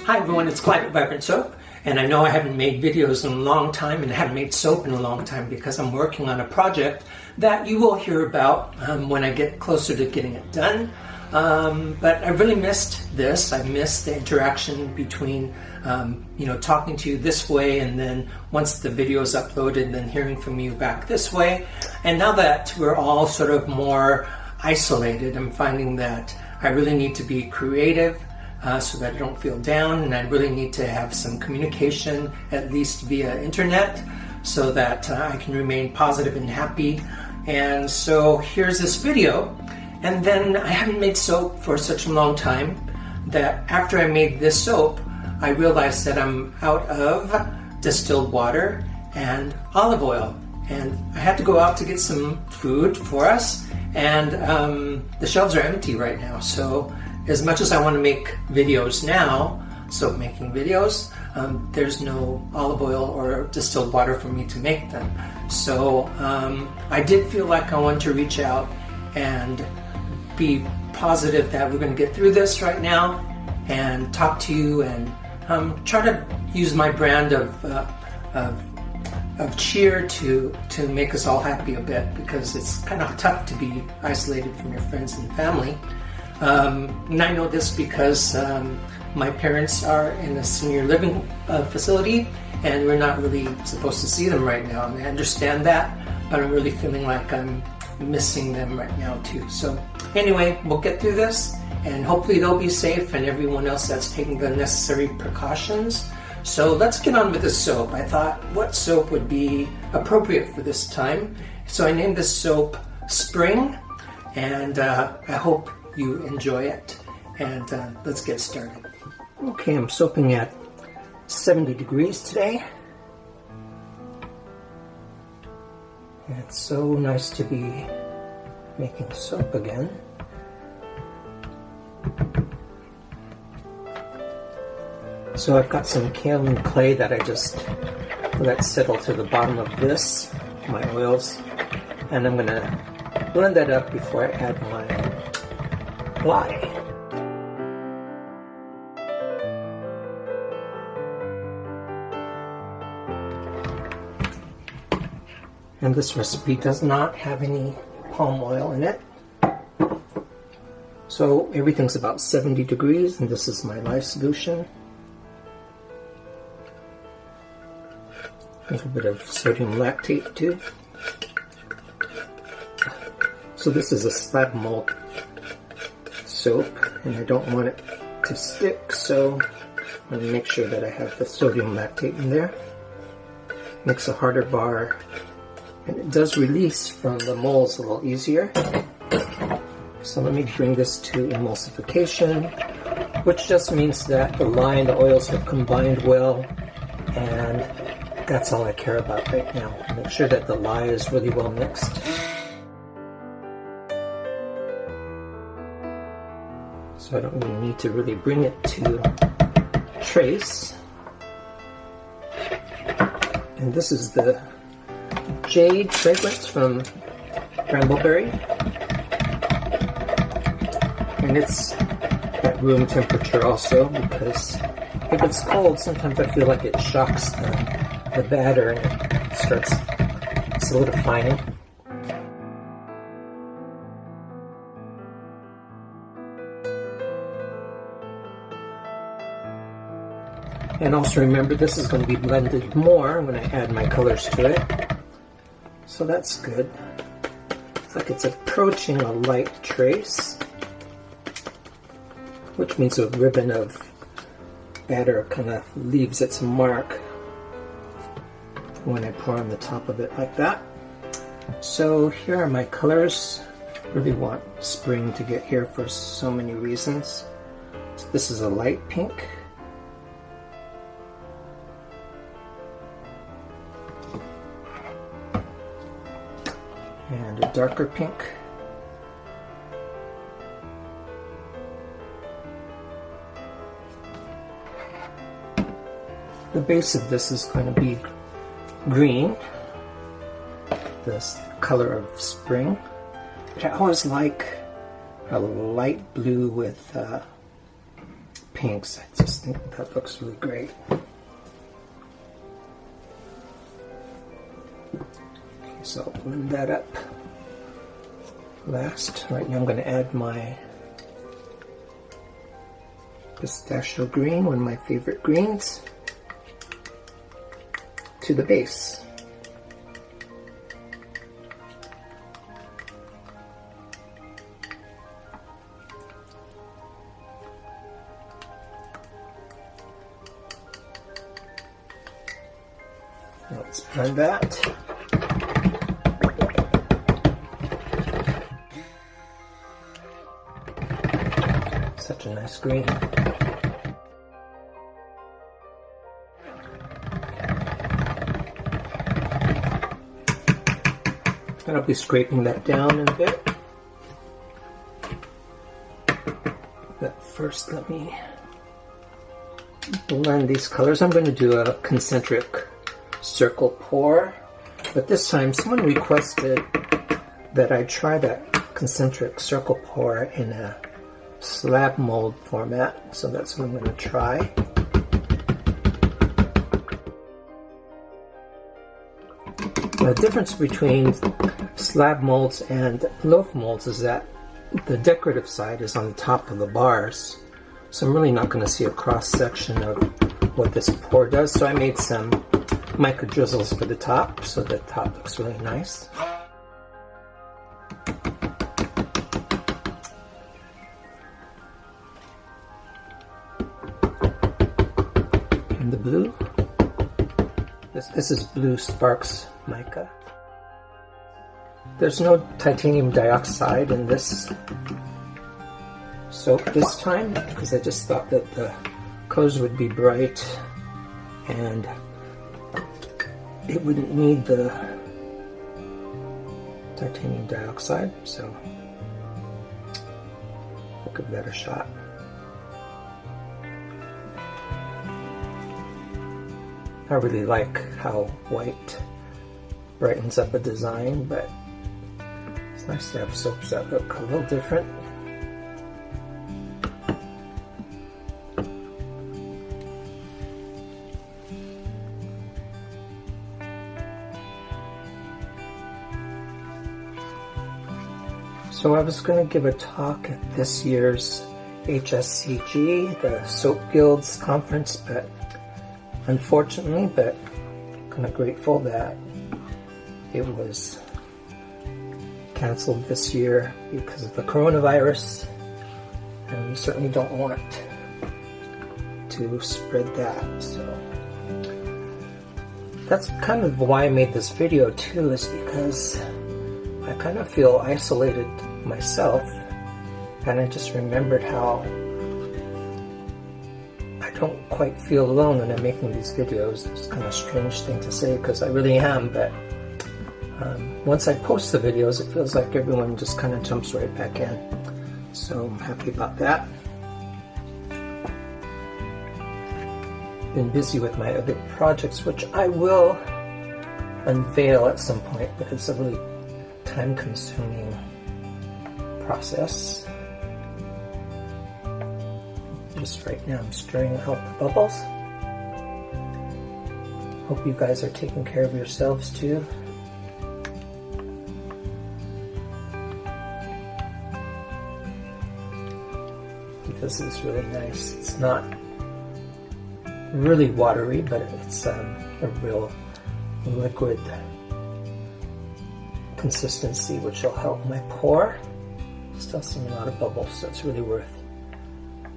Hi everyone, it's Clyde at Vibrant Soap, and I know I haven't made videos in a long time and I haven't made soap in a long time because I'm working on a project that you will hear about when I get closer to getting it done. But I really missed this. I missed the interaction between talking to you this way, and then once the video is uploaded, then hearing from you back this way. And now that we're all sort of more isolated, I'm finding that I really need to be creative so that I don't feel down, and I really need to have some communication, at least via internet, so that I can remain positive and happy. And so here's this video. And then I haven't made soap for such a long time that after I made this soap, I realized that I'm out of distilled water and olive oil. And I had to go out to get some food for us, and the shelves are empty right now. So as much as I want to make videos now, soap making videos, there's no olive oil or distilled water for me to make them. So I did feel like I wanted to reach out and be positive that we're going to get through this right now and talk to you and try to use my brand of cheer to make us all happy a bit, because it's kind of tough to be isolated from your friends and family. And I know this because my parents are in a senior living facility, and we're not really supposed to see them right now, and I understand that, but I'm really feeling like I'm missing them right now too. So anyway, we'll get through this, and hopefully they'll be safe and everyone else that's taking the necessary precautions. So let's get on with the soap. I thought, what soap would be appropriate for this time? So I named this soap Spring, and I hope you enjoy it. And let's get started. Okay, I'm soaping at 70 degrees today. And it's so nice to be making soap again. So I've got some kaolin clay that I just let settle to the bottom of this, my oils, and I'm going to blend that up before I add my lye. And this recipe does not have any palm oil in it. So everything's about 70 degrees, and this is my lye solution. A little bit of sodium lactate too. So this is a slab mold soap, and I don't want it to stick, so I'm going to make sure that I have the sodium lactate in there. Makes a harder bar, and it does release from the molds a little easier. So let me bring this to emulsification, which just means that the lye and the oils have combined well, and that's all I care about right now. Make sure that the lye is really well mixed. So I don't really need to really bring it to trace. And this is the jade fragrance from Brambleberry. And it's at room temperature also, because if it's cold, sometimes I feel like it shocks the batter and it starts solidifying. And also remember, this is going to be blended more when I add my colors to it. So that's good. It's like it's approaching a light trace, which means a ribbon of batter kind of leaves its mark when I pour on the top of it like that. So here are my colors. Really want spring to get here for so many reasons. So this is a light pink. And a darker pink. The base of this is going to be green, this color of spring. But I always like a light blue with pinks. I just think that looks really great. Okay, so I'll blend that up last. Right now I'm going to add my pistachio green, one of my favorite greens, to the base. Let's blend that. Such a nice green. And I'll be scraping that down in a bit. But first let me blend these colors. I'm going to do a concentric circle pour, but this time someone requested that I try that concentric circle pour in a slab mold format, so that's what I'm going to try. The difference between slab molds and loaf molds is that the decorative side is on top of the bars, so I'm really not going to see a cross section of what this pour does, so I made some mica drizzles for the top, so the top looks really nice. And the blue. This is Blue Sparks mica. There's no titanium dioxide in this soap this time, because I just thought that the colors would be bright and it wouldn't need the titanium dioxide, so we'll give that a shot. I really like how white brightens up a design, but it's nice to have soaps that look a little different. So I was going to give a talk at this year's HSCG, the Soap Guilds conference, but unfortunately, but kind of grateful that it was canceled this year because of the coronavirus, and we certainly don't want to spread that. So that's kind of why I made this video too, is because I kind of feel isolated myself, and I just remembered how I don't quite feel alone when I'm making these videos. It's kind of a strange thing to say because I really am, but once I post the videos, it feels like everyone just kind of jumps right back in. So I'm happy about that. Been busy with my other projects, which I will unveil at some point, but it's a really time-consuming process. Just right now I'm stirring out the bubbles. Hope you guys are taking care of yourselves too. This is really nice. It's not really watery, but it's a real liquid consistency, which will help my pour. Still seeing a lot of bubbles, so it's really worth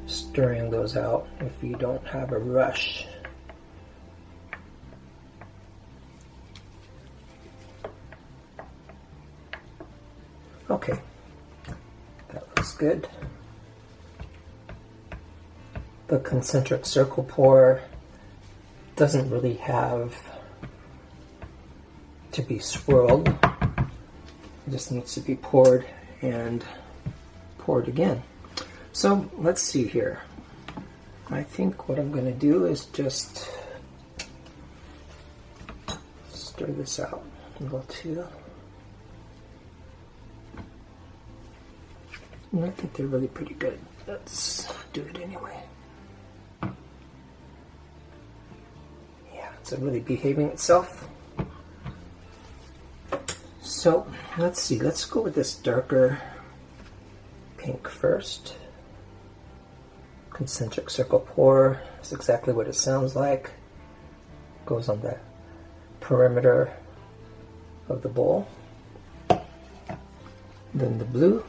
stirring those out if you don't have a rush. Okay, that looks good. The concentric circle pour doesn't really have to be swirled. It just needs to be poured and poured again. So let's see here. I think what I'm going to do is just stir this out. Go to. And I think they're really pretty good. Let's do it anyway. Is it really behaving itself? So let's see, let's go with this darker pink first. Concentric circle pour is exactly what it sounds like. Goes on the perimeter of the bowl. Then the blue.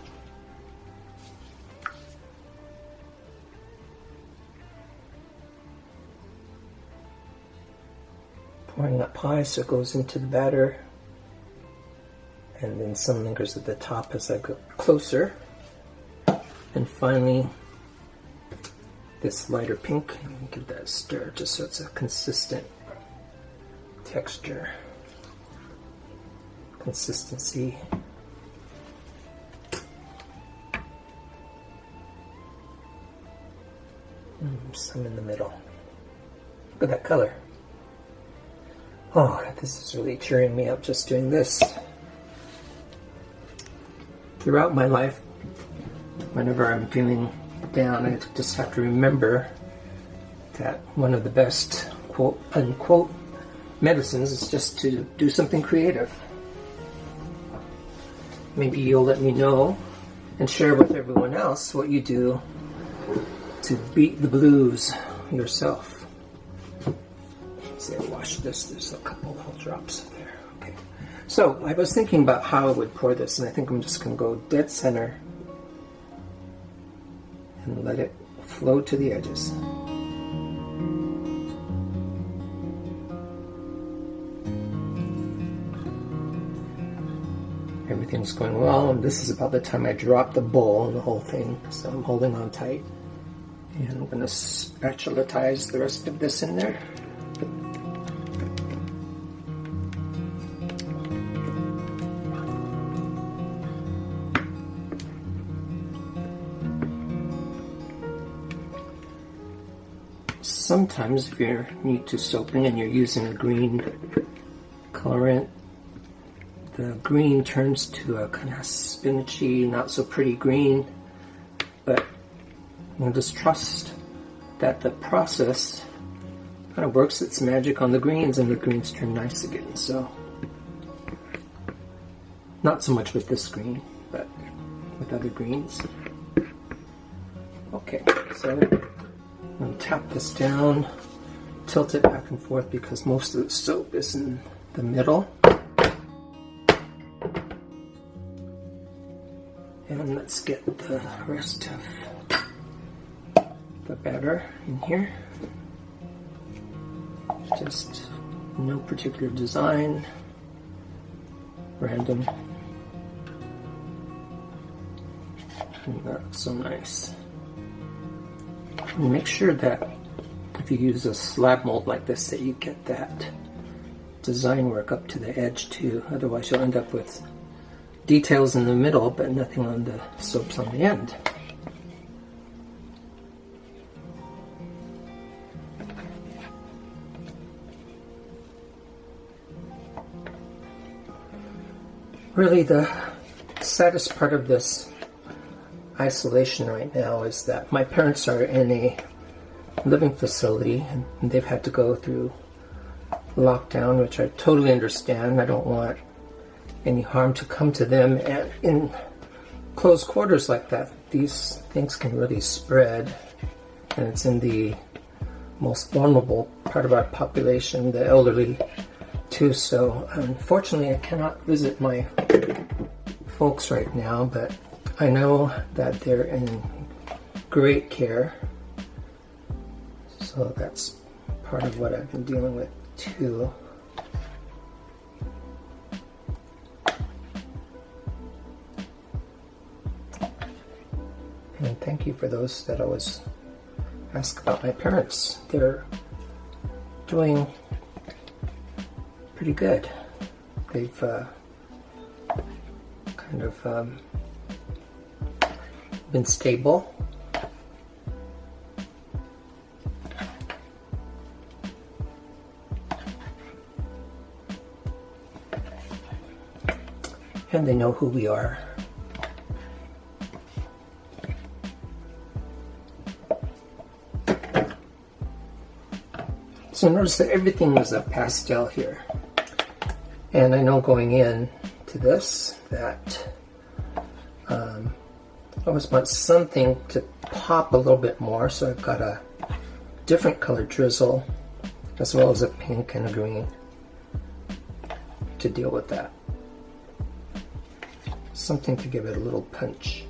Pouring up high so it goes into the batter. And then some lingers at the top as I go closer. And finally, this lighter pink. Give that a stir just so it's a consistent texture, consistency. Some in the middle. Look at that color. Oh, this is really cheering me up just doing this. Throughout my life, whenever I'm feeling down, I just have to remember that one of the best quote unquote medicines is just to do something creative. Maybe you'll let me know and share with everyone else what you do to beat the blues yourself. See, I wash this. There's a couple little drops there. Okay. So I was thinking about how I would pour this, and I think I'm just going to go dead center and let it flow to the edges. Everything's going well, and this is about the time I drop the bowl and the whole thing, so I'm holding on tight. And I'm going to spatulatize the rest of this in there. Sometimes if you're new to soaping and you're using a green colorant, the green turns to a kind of spinachy, not so pretty green, but just trust that the process kind of works its magic on the greens, and the greens turn nice again. So not so much with this green, but with other greens. Okay, so I'm going to tap this down, tilt it back and forth because most of the soap is in the middle. And let's get the rest of the batter in here. Just no particular design, random. And that looks so nice. And make sure that if you use a slab mold like this that you get that design work up to the edge too, otherwise you'll end up with details in the middle but nothing on the soaps on the end. Really the saddest part of this isolation right now is that my parents are in a living facility and they've had to go through lockdown, which I totally understand. I don't want any harm to come to them, and in close quarters like that, these things can really spread, and it's in the most vulnerable part of our population, the elderly too. So unfortunately I cannot visit my folks right now, but I know that they're in great care, so that's part of what I've been dealing with too. And thank you for those that always ask about my parents. They're doing pretty good. They've kind of been stable. And they know who we are. So notice that everything is a pastel here. And I know going in to this that I always want something to pop a little bit more, so I've got a different color drizzle as well as a pink and a green to deal with that. Something to give it a little punch.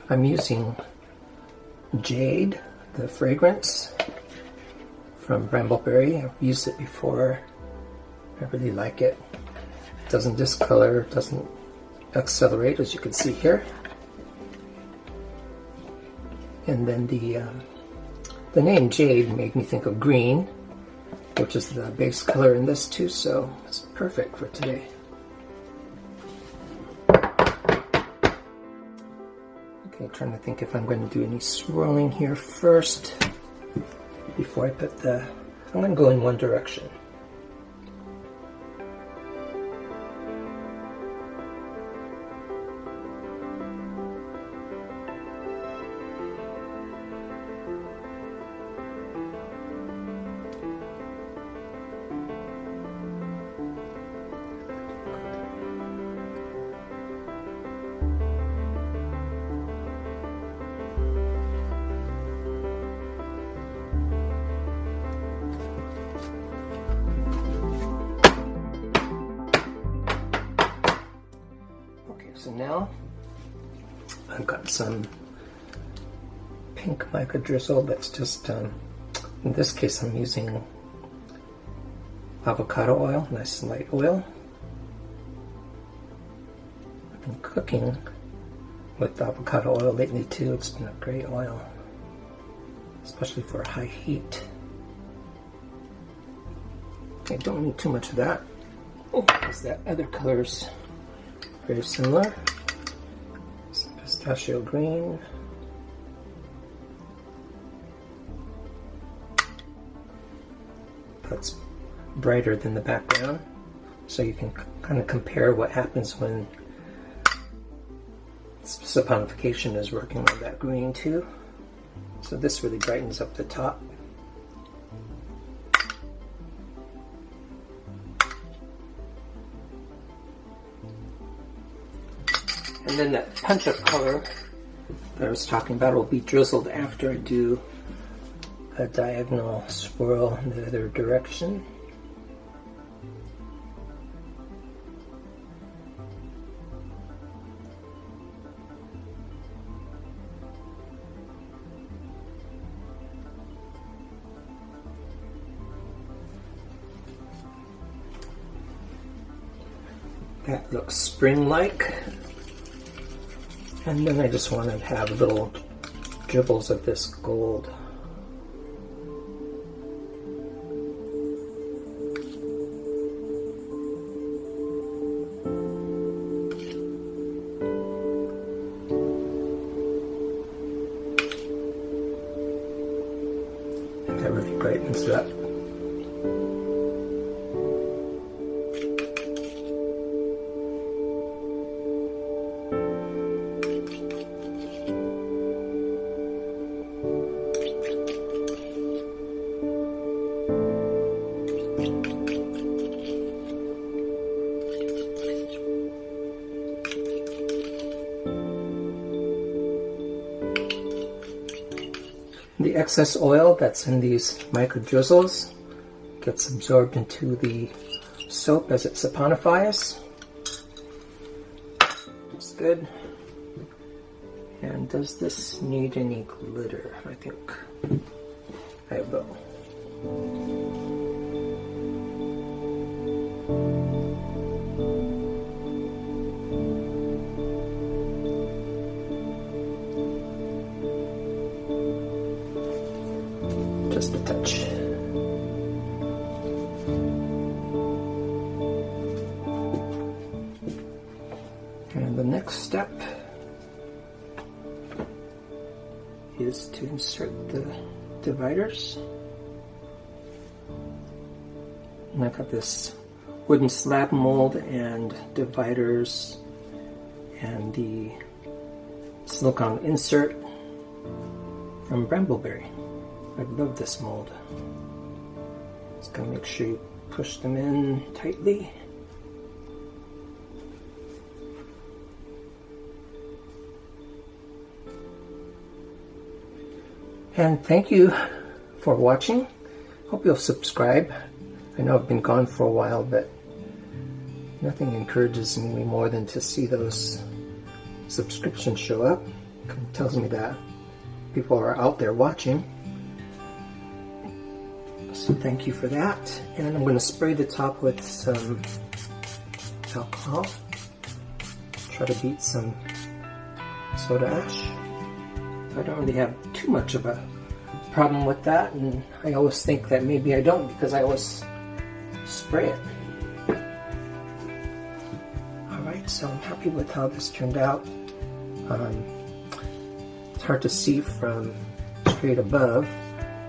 I'm using Jade, the fragrance from Brambleberry. I've used it before. I really like it. It doesn't discolor, it doesn't accelerate, as you can see here. And then the name Jade made me think of green, which is the base color in this too, so it's perfect for today. Okay, trying to think if I'm going to do any swirling here first before I put I'm going to go in one direction. So now I've got some pink mica drizzle that's just, in this case I'm using avocado oil, nice light oil. I've been cooking with avocado oil lately too. It's been a great oil, especially for high heat. I don't need too much of that, because that other color's very similar. Some pistachio green. That's brighter than the background, so you can kind of compare what happens when saponification is working on that green too. So this really brightens up the top. And then that punch-up color that I was talking about will be drizzled after I do a diagonal swirl in the other direction. That looks spring-like. And then I just want to have little dribbles of this gold. And that really brightens it up. The excess oil that's in these micro drizzles gets absorbed into the soap as it saponifies. That's good. And does this need any glitter? I think I will. Just a touch. And the next step is to insert the dividers. And I've got this wooden slab mold and dividers and the silicone insert from Brambleberry. I love this mold. Just gonna make sure you push them in tightly. And thank you for watching. Hope you'll subscribe. I know I've been gone for a while, but nothing encourages me more than to see those subscriptions show up. It tells me that people are out there watching. So thank you for that. And I'm going to spray the top with some alcohol. Try to beat some soda ash. I don't really have too much of a problem with that, and I always think that maybe I don't because I always spray it. Alright, so I'm happy with how this turned out. It's hard to see from straight above,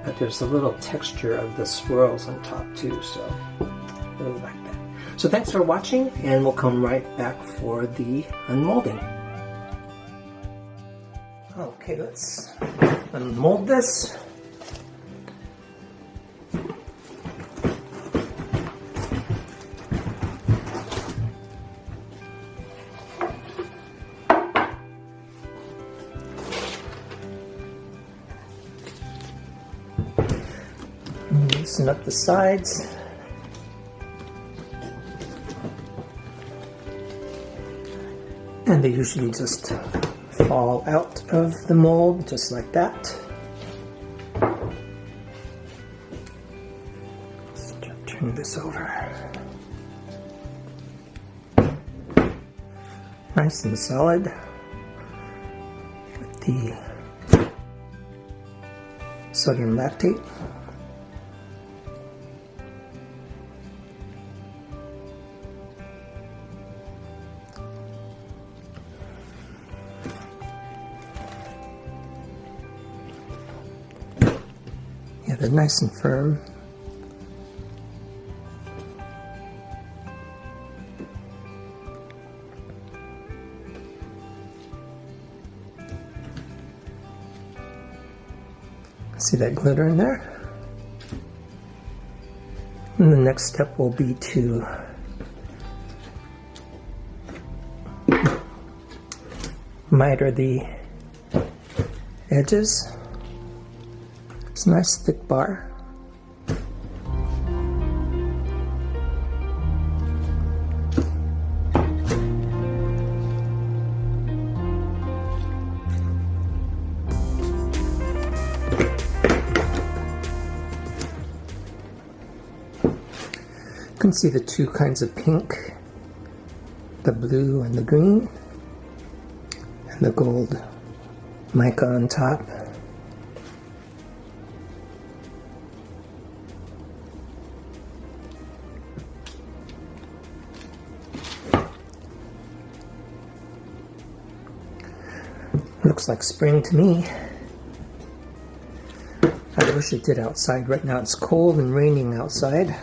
but there's a little texture of the swirls on top too, so I really like that. So thanks for watching, and we'll come right back for the unmolding. Okay, let's unmold this. Loosen up the sides. And they usually just fall out of the mold just like that. Let's turn this over. Nice and solid with the sodium lactate. Yeah, they're nice and firm. See that glitter in there? And the next step will be to miter the edges. It's a nice thick bar. You can see the two kinds of pink, the blue and the green, and the gold mica on top. Looks like spring to me. I wish it did outside. Right now it's cold and raining outside.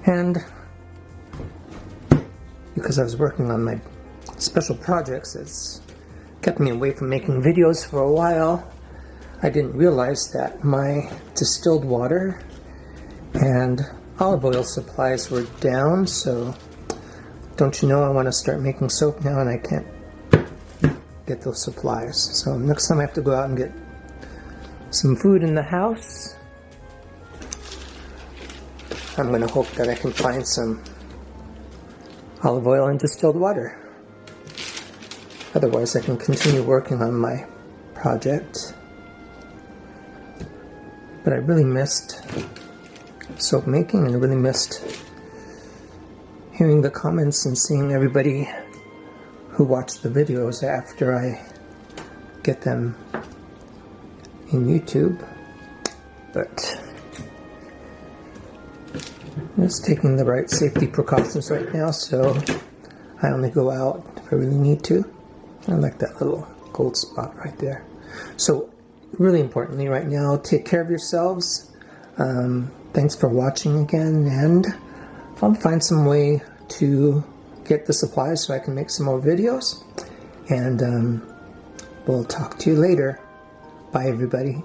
And because I was working on my special projects, it's kept me away from making videos for a while. I didn't realize that my distilled water and olive oil supplies were down, so don't you know I want to start making soap now and I can't get those supplies. So next time I have to go out and get some food in the house, I'm going to hope that I can find some olive oil and distilled water. Otherwise I can continue working on my project. But I really missed soap making, and I really missed hearing the comments and seeing everybody who watched the videos after I get them in YouTube. But I'm just taking the right safety precautions right now, so I only go out if I really need to. I like that little gold spot right there. So really importantly right now, take care of yourselves. Thanks for watching again, and I'll find some way to get the supplies so I can make some more videos. And we'll talk to you later. Bye, everybody.